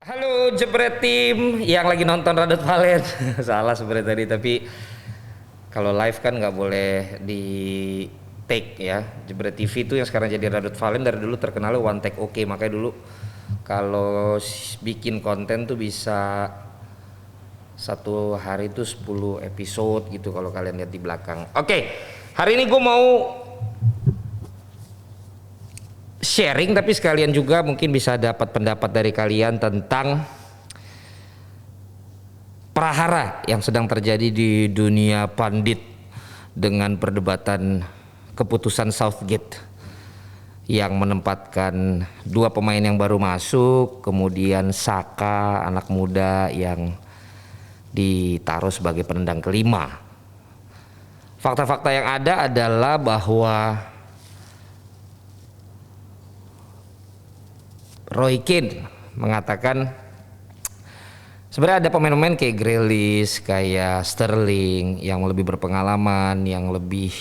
Halo Jebret Tim yang lagi nonton Radot Valen. Salah sebenarnya tadi, tapi kalau live kan nggak boleh di take ya. Jebret TV itu yang sekarang jadi Radot Valen, dari dulu terkenalnya one take oke. Makanya dulu kalau bikin konten tuh bisa satu hari tuh 10 episode gitu kalau kalian lihat di belakang. Oke, hari ini gue mau sharing, tapi sekalian juga mungkin bisa dapat pendapat dari kalian tentang prahara yang sedang terjadi di dunia pandit dengan perdebatan keputusan Southgate yang menempatkan dua pemain yang baru masuk, kemudian Saka anak muda yang ditaruh sebagai penendang kelima. Fakta-fakta yang ada adalah bahwa Roy Keane mengatakan sebenarnya ada pemain-pemain kayak Grealish, kayak Sterling yang lebih berpengalaman, yang lebih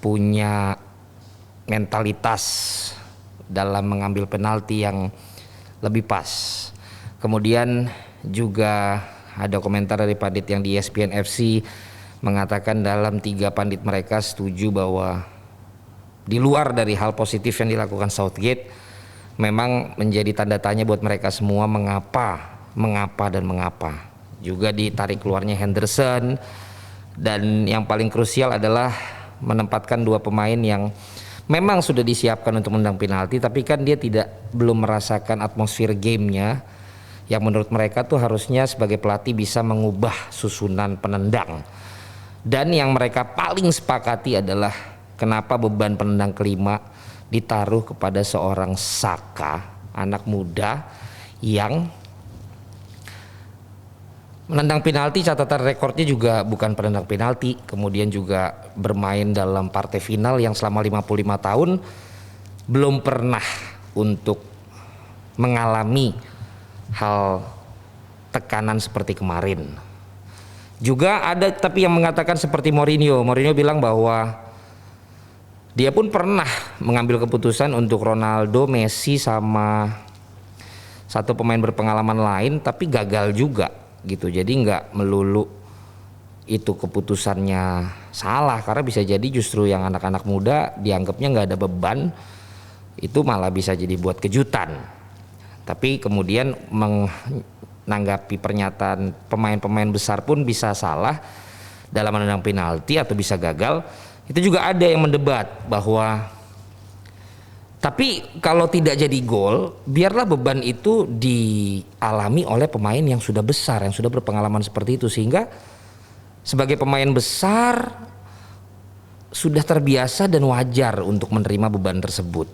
punya mentalitas dalam mengambil penalti yang lebih pas. Kemudian juga ada komentar dari pandit yang di ESPN FC mengatakan dalam 3 pandit mereka setuju bahwa di luar dari hal positif yang dilakukan Southgate, memang menjadi tanda tanya buat mereka semua mengapa. Juga ditarik keluarnya Henderson, dan yang paling krusial adalah menempatkan 2 pemain yang memang sudah disiapkan untuk menendang penalti, tapi kan dia belum merasakan atmosfer gamenya yang menurut mereka tuh harusnya sebagai pelatih bisa mengubah susunan penendang. Dan yang mereka paling sepakati adalah kenapa beban penendang kelima ditaruh kepada seorang Saka, anak muda yang menendang penalti, catatan rekornya juga bukan penendang penalti, kemudian juga bermain dalam partai final yang selama 55 tahun belum pernah untuk mengalami hal tekanan seperti kemarin. Juga ada tapi yang mengatakan seperti Mourinho bilang bahwa dia pun pernah mengambil keputusan untuk Ronaldo, Messi sama satu pemain berpengalaman lain, tapi gagal juga gitu. Jadi nggak melulu itu keputusannya salah, karena bisa jadi justru yang anak-anak muda dianggapnya nggak ada beban, itu malah bisa jadi buat kejutan. Tapi kemudian menanggapi pernyataan pemain-pemain besar pun bisa salah dalam menendang penalti atau bisa gagal. Itu juga ada yang mendebat bahwa tapi kalau tidak jadi gol, biarlah beban itu dialami oleh pemain yang sudah besar, yang sudah berpengalaman seperti itu, sehingga sebagai pemain besar sudah terbiasa dan wajar untuk menerima beban tersebut.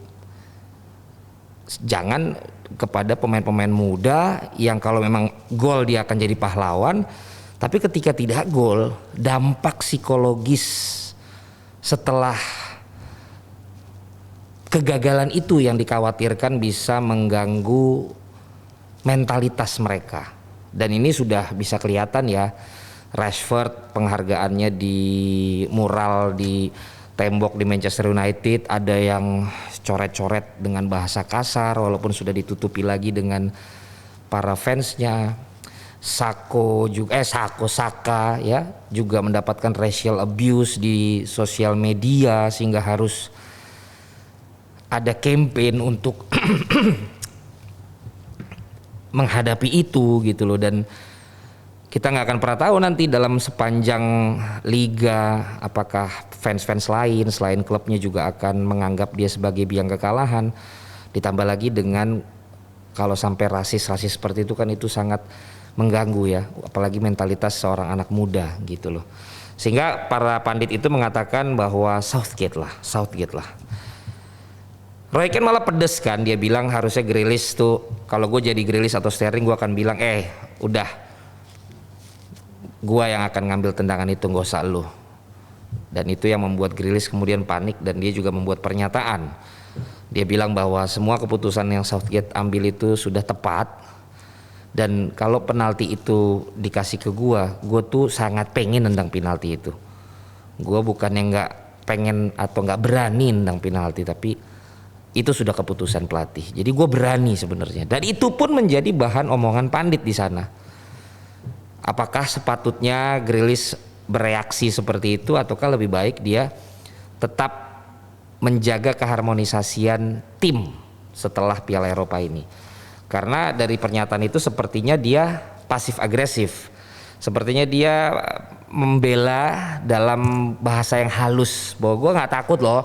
Jangan kepada pemain-pemain muda yang kalau memang gol dia akan jadi pahlawan, tapi ketika tidak gol, dampak psikologis setelah kegagalan itu yang dikhawatirkan bisa mengganggu mentalitas mereka. Dan ini sudah bisa kelihatan ya, Rashford penghargaannya di mural di tembok di Manchester United ada yang coret-coret dengan bahasa kasar walaupun sudah ditutupi lagi dengan para fansnya. Saka ya juga mendapatkan racial abuse di sosial media, sehingga harus ada campaign untuk menghadapi itu gitu loh. Dan kita nggak akan pernah tahu nanti dalam sepanjang liga apakah fans-fans lain selain klubnya juga akan menganggap dia sebagai biang kekalahan. Ditambah lagi dengan kalau sampai rasis seperti itu, kan itu sangat mengganggu ya, apalagi mentalitas seorang anak muda gitu loh. Sehingga para pandit itu mengatakan bahwa Southgate lah. Roy Keane malah pedes kan, dia bilang harusnya Grealish tuh, kalau gue jadi Grealish atau Sterling gue akan bilang udah gue yang akan ngambil tendangan itu, gak usah lu. Dan itu yang membuat Grealish kemudian panik, dan dia juga membuat pernyataan. Dia bilang bahwa semua keputusan yang Southgate ambil itu sudah tepat. Dan kalau penalti itu dikasih ke gue tuh sangat pengen nendang penalti itu. Gue bukannya nggak pengen atau nggak berani nendang penalti, tapi itu sudah keputusan pelatih. Jadi gue berani sebenarnya. Dan itu pun menjadi bahan omongan pandit di sana. Apakah sepatutnya Grealish bereaksi seperti itu ataukah lebih baik dia tetap menjaga keharmonisasian tim setelah Piala Eropa ini? Karena dari pernyataan itu sepertinya dia pasif agresif. Sepertinya dia membela dalam bahasa yang halus bahwa gue nggak takut loh,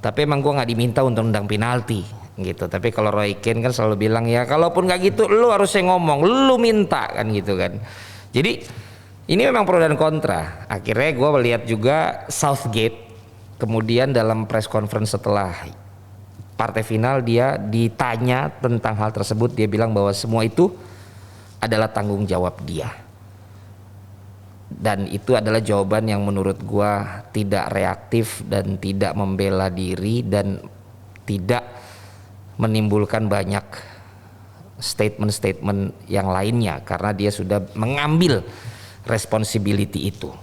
tapi emang gue nggak diminta untuk nendang penalti gitu. Tapi kalau Roy Keane kan selalu bilang ya kalaupun nggak gitu lu harusnya ngomong, lu minta kan gitu kan. Jadi ini memang pro dan kontra. Akhirnya gue melihat juga Southgate kemudian dalam press conference setelah partai final dia ditanya tentang hal tersebut, dia bilang bahwa semua itu adalah tanggung jawab dia. Dan itu adalah jawaban yang menurut gua tidak reaktif dan tidak membela diri dan tidak menimbulkan banyak statement-statement yang lainnya karena dia sudah mengambil responsibility itu.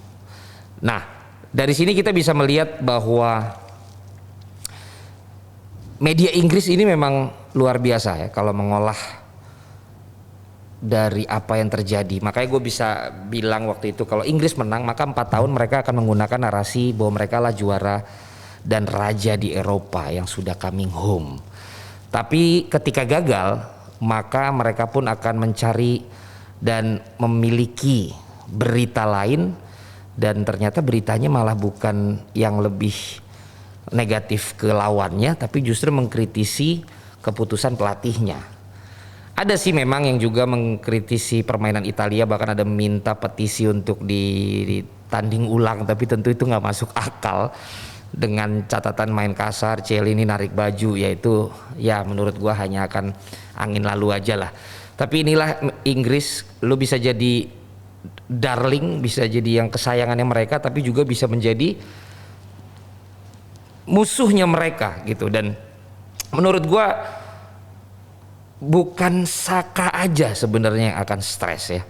Nah, dari sini kita bisa melihat bahwa media Inggris ini memang luar biasa ya kalau mengolah dari apa yang terjadi. Makanya gue bisa bilang waktu itu kalau Inggris menang maka 4 tahun mereka akan menggunakan narasi bahwa mereka lah juara dan raja di Eropa yang sudah coming home. Tapi ketika gagal maka mereka pun akan mencari dan memiliki berita lain, dan ternyata beritanya malah bukan yang lebih negatif ke lawannya tapi justru mengkritisi keputusan pelatihnya. Ada sih memang yang juga mengkritisi permainan Italia, bahkan ada meminta petisi untuk ditanding ulang, tapi tentu itu nggak masuk akal dengan catatan main kasar, Chiellini narik baju, yaitu ya menurut gua hanya akan angin lalu aja lah. Tapi inilah Inggris, lu bisa jadi darling, bisa jadi yang kesayangannya mereka, tapi juga bisa menjadi musuhnya mereka gitu. Dan menurut gua bukan Saka aja sebenarnya yang akan stres ya,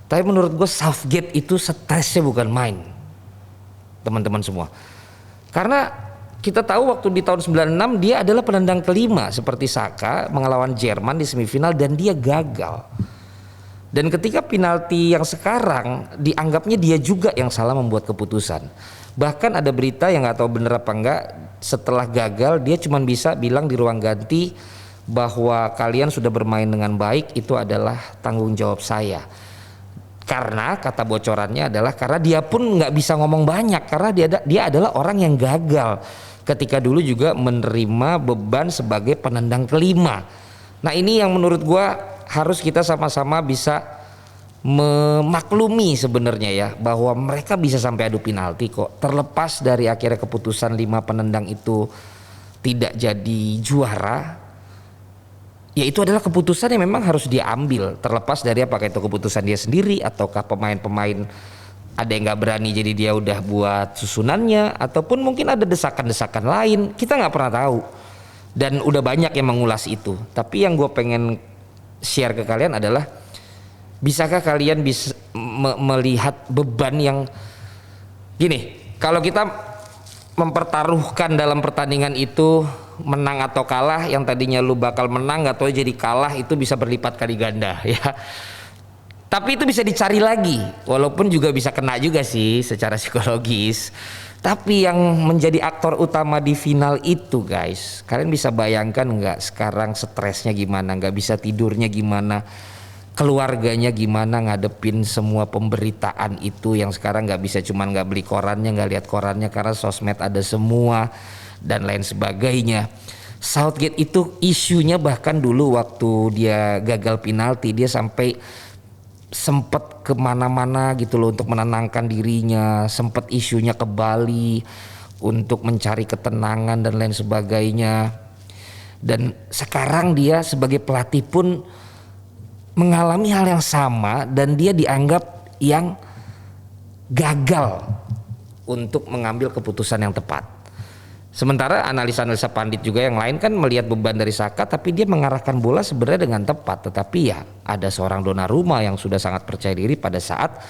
tapi menurut gue Southgate itu stresnya bukan main, teman-teman semua. Karena kita tahu waktu di tahun 96 dia adalah penendang kelima seperti Saka mengelawan Jerman di semifinal dan dia gagal. Dan ketika penalti yang sekarang dianggapnya dia juga yang salah membuat keputusan. Bahkan ada berita yang nggak tahu bener apa enggak, setelah gagal dia cuma bisa bilang di ruang ganti bahwa kalian sudah bermain dengan baik, itu adalah tanggung jawab saya. Karena kata bocorannya adalah karena dia pun nggak bisa ngomong banyak karena dia adalah orang yang gagal ketika dulu juga menerima beban sebagai penendang kelima. Nah ini yang menurut gua harus kita sama-sama bisa memaklumi sebenarnya ya, bahwa mereka bisa sampai adu penalti kok, terlepas dari akhirnya keputusan 5 penendang itu tidak jadi juara. Ya itu adalah keputusan yang memang harus diambil, terlepas dari apakah itu keputusan dia sendiri ataukah pemain-pemain ada yang nggak berani jadi dia udah buat susunannya, ataupun mungkin ada desakan-desakan lain, kita nggak pernah tahu. Dan udah banyak yang mengulas itu. Tapi yang gue pengen share ke kalian adalah, bisakah kalian bisa melihat beban yang gini, kalau kita mempertaruhkan dalam pertandingan itu menang atau kalah, yang tadinya lu bakal menang nggak tahu jadi kalah, itu bisa berlipat kali ganda ya. Tapi itu bisa dicari lagi, walaupun juga bisa kena juga sih secara psikologis. Tapi yang menjadi aktor utama di final itu guys, kalian bisa bayangkan nggak sekarang stresnya gimana, nggak bisa tidurnya gimana, keluarganya gimana ngadepin semua pemberitaan itu yang sekarang nggak bisa, cuman nggak beli korannya, nggak lihat korannya karena sosmed ada semua dan lain sebagainya. Southgate itu isunya bahkan dulu waktu dia gagal penalti dia sampai sempet kemana-mana gitu loh untuk menenangkan dirinya, sempet isunya ke Bali untuk mencari ketenangan dan lain sebagainya. Dan sekarang dia sebagai pelatih pun mengalami hal yang sama dan dia dianggap yang gagal untuk mengambil keputusan yang tepat. Sementara analisa-analisa pandit juga yang lain kan melihat beban dari Saka, tapi dia mengarahkan bola sebenarnya dengan tepat. Tetapi ya ada seorang Donnarumma yang sudah sangat percaya diri pada saat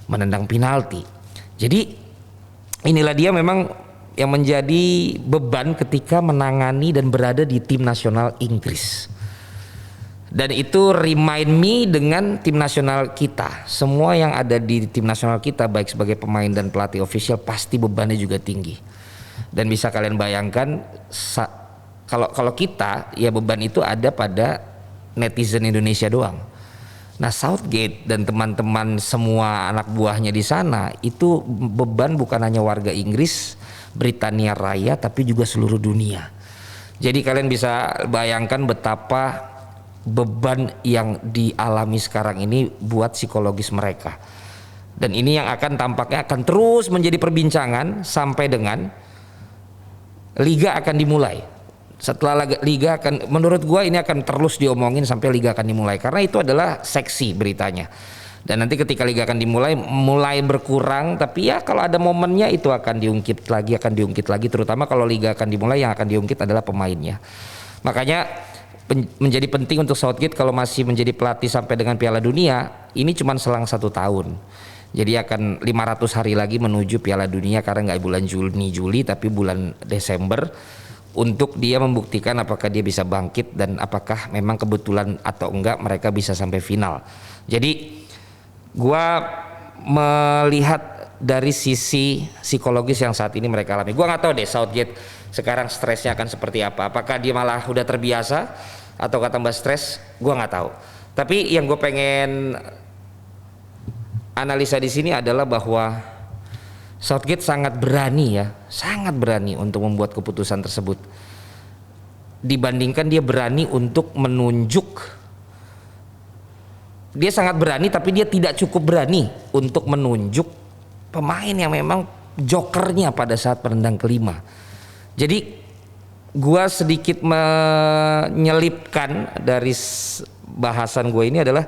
menendang penalti. Jadi inilah dia memang yang menjadi beban ketika menangani dan berada di tim nasional Inggris. Dan itu remind me dengan tim nasional kita. Semua yang ada di tim nasional kita baik sebagai pemain dan pelatih official pasti bebannya juga tinggi. Dan bisa kalian bayangkan kalau kita ya beban itu ada pada netizen Indonesia doang. Nah, Southgate dan teman-teman semua anak buahnya di sana itu beban bukan hanya warga Inggris, Britania Raya, tapi juga seluruh dunia. Jadi kalian bisa bayangkan betapa beban yang dialami sekarang ini buat psikologis mereka. Dan ini yang akan tampaknya akan terus menjadi perbincangan sampai dengan liga akan dimulai. Setelah liga akan, menurut gua ini akan terus diomongin sampai liga akan dimulai, karena itu adalah seksi beritanya. Dan nanti ketika liga akan dimulai mulai berkurang, tapi ya kalau ada momennya itu akan diungkit lagi, terutama kalau liga akan dimulai yang akan diungkit adalah pemainnya. Makanya menjadi penting untuk Southgate kalau masih menjadi pelatih sampai dengan Piala Dunia, ini cuma selang 1 tahun. Jadi akan 500 hari lagi menuju Piala Dunia, karena nggak bulan Juli tapi bulan Desember, untuk dia membuktikan apakah dia bisa bangkit dan apakah memang kebetulan atau enggak mereka bisa sampai final. Jadi gua melihat dari sisi psikologis yang saat ini mereka alami. Gua nggak tahu deh Southgate sekarang stresnya akan seperti apa. Apakah dia malah udah terbiasa atau tambah stres? Gua nggak tahu. Tapi yang gue pengen analisa di sini adalah bahwa Southgate sangat berani untuk membuat keputusan tersebut. Dibandingkan dia berani untuk menunjuk, dia sangat berani tapi dia tidak cukup berani untuk menunjuk pemain yang memang jokernya pada saat penendang kelima. Jadi gua sedikit menyelipkan dari bahasan gue ini adalah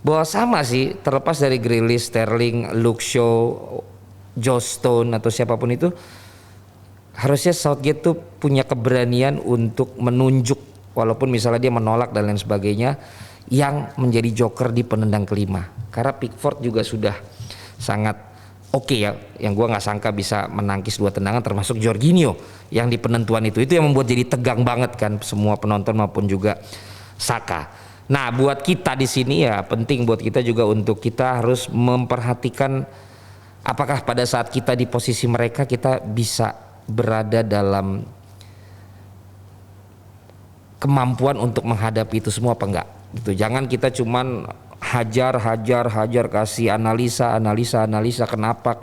bahwa sama sih, terlepas dari Grealish, Sterling, Luke Shaw, Joe Stone atau siapapun itu, harusnya Southgate tuh punya keberanian untuk menunjuk, walaupun misalnya dia menolak dan lain sebagainya, yang menjadi joker di penendang kelima. Karena Pickford juga sudah sangat oke ya, yang gua nggak sangka bisa menangkis 2 tendangan, termasuk Jorginho yang di penentuan itu yang membuat jadi tegang banget kan semua penonton maupun juga Saka. Nah, buat kita di sini ya penting buat kita juga untuk kita harus memperhatikan apakah pada saat kita di posisi mereka kita bisa berada dalam kemampuan untuk menghadapi itu semua apa enggak gitu. Jangan kita cuman hajar kasih analisa kenapa,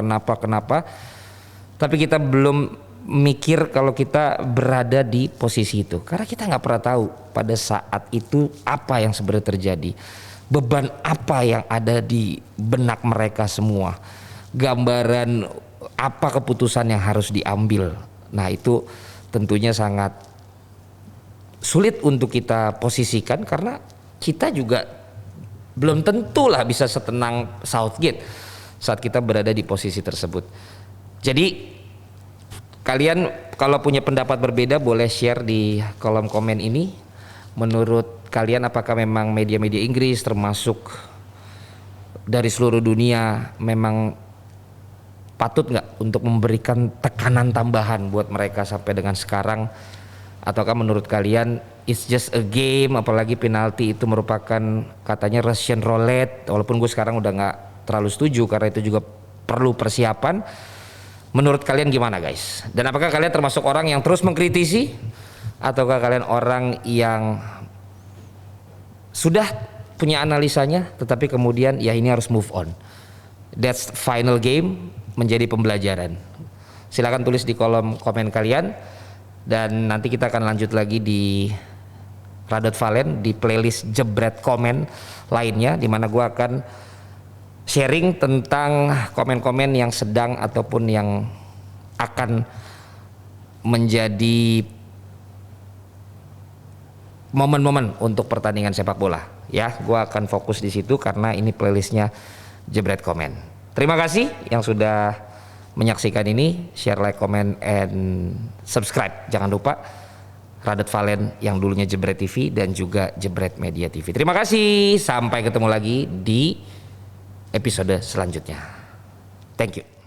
tapi kita belum mikir kalau kita berada di posisi itu, karena kita nggak pernah tahu pada saat itu apa yang sebenarnya terjadi, beban apa yang ada di benak mereka semua, gambaran apa keputusan yang harus diambil. Nah, itu tentunya sangat sulit untuk kita posisikan karena kita juga belum tentulah bisa setenang Southgate saat kita berada di posisi tersebut. Jadi kalian kalau punya pendapat berbeda boleh share di kolom komen ini. Menurut kalian apakah memang media-media Inggris termasuk dari seluruh dunia memang patut nggak untuk memberikan tekanan tambahan buat mereka sampai dengan sekarang, ataukah menurut kalian it's just a game, apalagi penalti itu merupakan katanya Russian roulette, walaupun gue sekarang udah nggak terlalu setuju karena itu juga perlu persiapan. Menurut kalian gimana guys? Dan apakah kalian termasuk orang yang terus mengkritisi, ataukah kalian orang yang sudah punya analisanya tetapi kemudian ya ini harus move on, that's final game, menjadi pembelajaran? Silakan tulis di kolom komen kalian, dan nanti kita akan lanjut lagi di Radot Valen di playlist jebret komen lainnya, dimana gue akan sharing tentang komen-komen yang sedang ataupun yang akan menjadi momen-momen untuk pertandingan sepak bola. Ya, gue akan fokus di situ karena ini playlistnya jebret komen. Terima kasih yang sudah menyaksikan ini, share, like, comment, and subscribe. Jangan lupa Radot Valen yang dulunya Jebret TV dan juga Jebret Media TV. Terima kasih, sampai ketemu lagi di episode selanjutnya. Thank you.